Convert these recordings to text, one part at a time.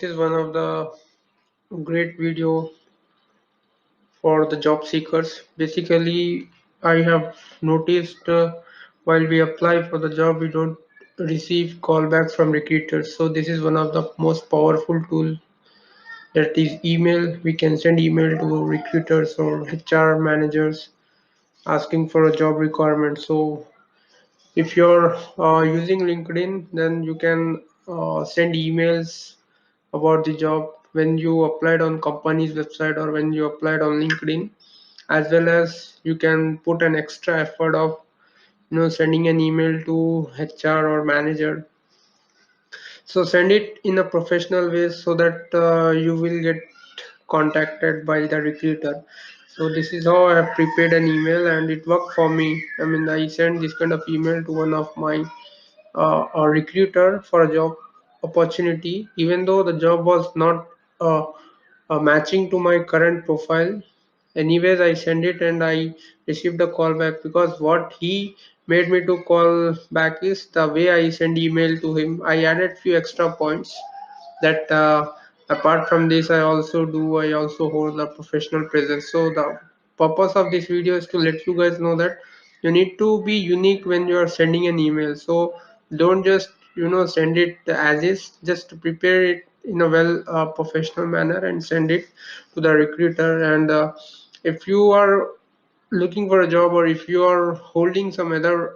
This is one of the great video for the job seekers. Basically, I have noticed while we apply for the job, we don't receive callbacks from recruiters. So this is one of the most powerful tool, that is email. We can send email to recruiters or HR managers asking for a job requirement. So if you're using LinkedIn, then you can send emails about the job when you applied on company's website or when you applied on LinkedIn, as well as you can put an extra effort of sending an email to HR or manager. So send it in a professional way so that you will get contacted by the recruiter. So this is how I have prepared an email and it worked for me. I mean, I sent this kind of email to one of my a recruiter for a job opportunity, even though the job was not uh, matching to my current profile. Anyways, I sent it and I received a call back, because what he made me to call back is the way I send email to him. I added few extra points that apart from this, I also hold a professional presence. So the purpose of this video is to let you guys know that you need to be unique when you are sending an email. So don't just send it as is, just prepare it in a well professional manner and send it to the recruiter. And if you are looking for a job, or if you are holding some other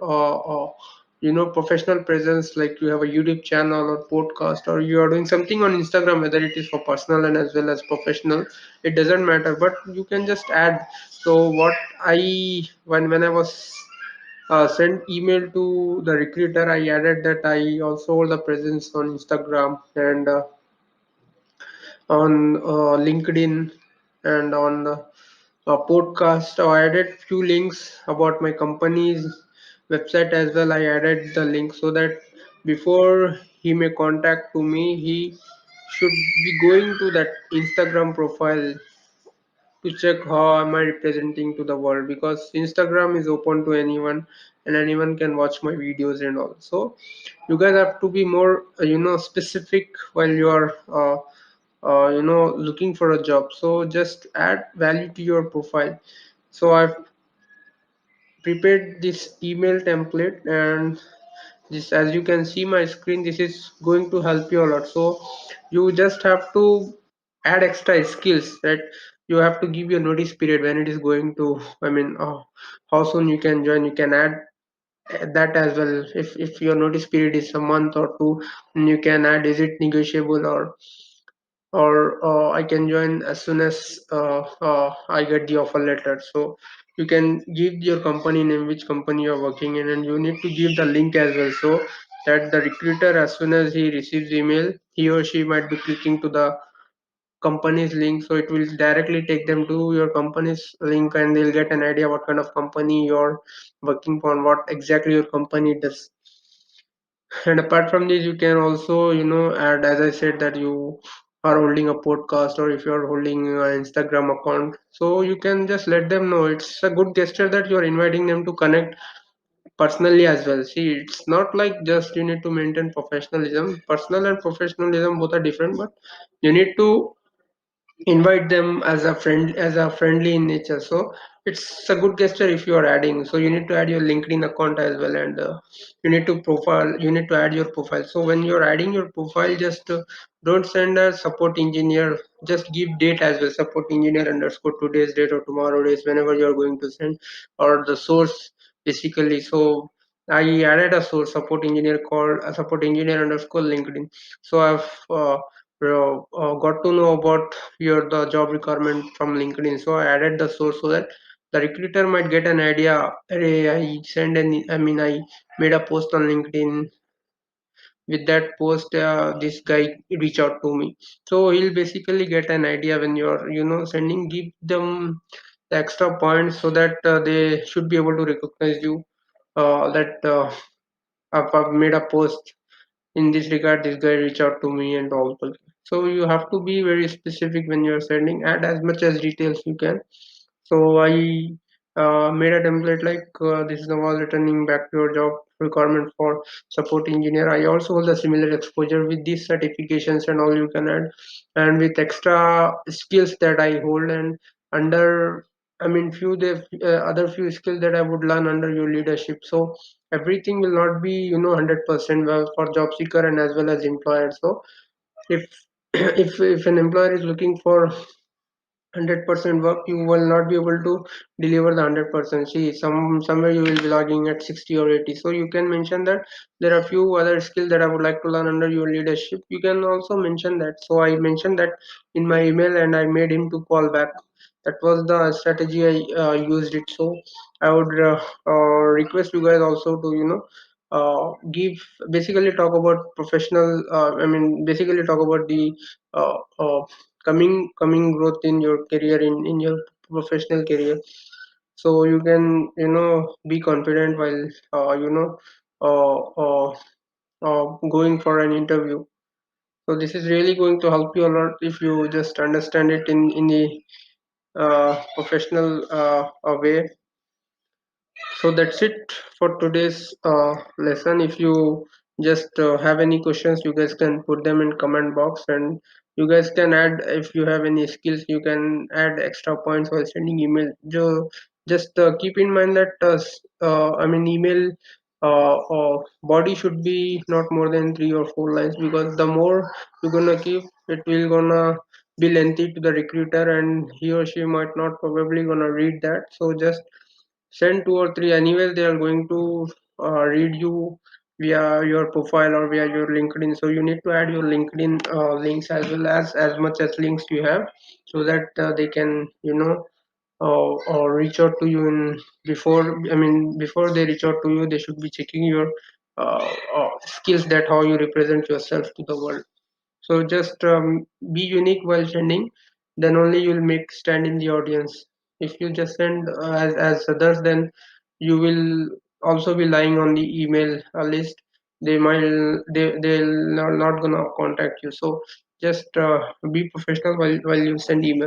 professional presence, like you have a YouTube channel or podcast, or you are doing something on Instagram, whether it is for personal and as well as professional, it doesn't matter, but you can just add. So what I when I was sent email to the recruiter, I added that I also hold a presence on Instagram and on LinkedIn and on podcast. I added few links about my company's website as well. I added the link so that before he may contact to me, he should be going to that Instagram profile to check how am I representing to the world, because Instagram is open to anyone and anyone can watch my videos and all. So you guys have to be more specific while you are looking for a job. So just add value to your profile. So I've prepared this email template, and this, as you can see my screen, this is going to help you a lot. So you just have to add extra skills, that you have to give your notice period when it is going to, how soon you can join. You can add that as well. If your notice period is a month or two, you can add, is it negotiable, or I can join as soon as I get the offer letter. So you can give your company name, which company you're working in, and you need to give the link as well, so that the recruiter, as soon as he receives email, he or she might be clicking to the company's link. So it will directly take them to your company's link, and they'll get an idea what kind of company you're working for and what exactly your company does. And apart from this, you can also, add, as I said, that you are holding a podcast, or if you are holding an Instagram account. So you can just let them know. It's a good gesture that you're inviting them to connect personally as well. See, it's not like just you need to maintain professionalism. Personal and professionalism both are different, but you need to invite them as a friend, as a friendly in nature. So it's a good gesture if you are adding. So you need to add your LinkedIn account as well, and you need to add your profile. So when you're adding your profile, just don't send a support engineer, just give date as well, support engineer underscore today's date or tomorrow days, whenever you're going to send, or the source basically. So I added a source, support engineer, called support engineer underscore LinkedIn. So I've got to know about your the job requirement from LinkedIn. So I added the source so that the recruiter might get an idea. Array, I made a post on LinkedIn. With that post, this guy reach out to me. So he'll basically get an idea when you're sending. Give them the extra points so that they should be able to recognize you. That I've made a post in this regard, this guy reach out to me and all. So you have to be very specific when you're sending. Add as much as details you can. So I made a template like this is the was returning back to your job requirement for support engineer. I also hold a similar exposure with these certifications and all you can add, and with extra skills that I hold, and under I mean few the other few skills that I would learn under your leadership. So everything will not be 100% well for job seeker and as well as employer. So if if an employer is looking for 100% work, you will not be able to deliver the 100%. See, somewhere you will be logging at 60 or 80. So you can mention that there are few other skills that I would like to learn under your leadership. You can also mention that. So I mentioned that in my email and I made him to call back. That was the strategy I used it. So I would request you guys also to give basically talk about professional I mean basically talk about the uh, uh, coming growth in your career, in your professional career. So you can be confident while uh, uh, going for an interview. So this is really going to help you a lot if you just understand it in a professional way. So that's it for today's lesson. If you just have any questions, you guys can put them in comment box, and you guys can add if you have any skills. You can add extra points while sending email. Just keep in mind that I mean email body should be not more than 3 or 4 lines, because the more you're gonna keep, it will gonna be lengthy to the recruiter, and he or she might not probably gonna read that. So just send 2 or 3. Anyway they are going to read you via your profile or via your LinkedIn. So you need to add your LinkedIn links as much as links you have, so that they can or reach out to you in before I mean before they reach out to you, they should be checking your skills, that how you represent yourself to the world. So just be unique while sending, then only you'll make stand in the audience. If you just send as others, then you will also be lying on the email list. They'll not gonna contact you. So just be professional while you send email.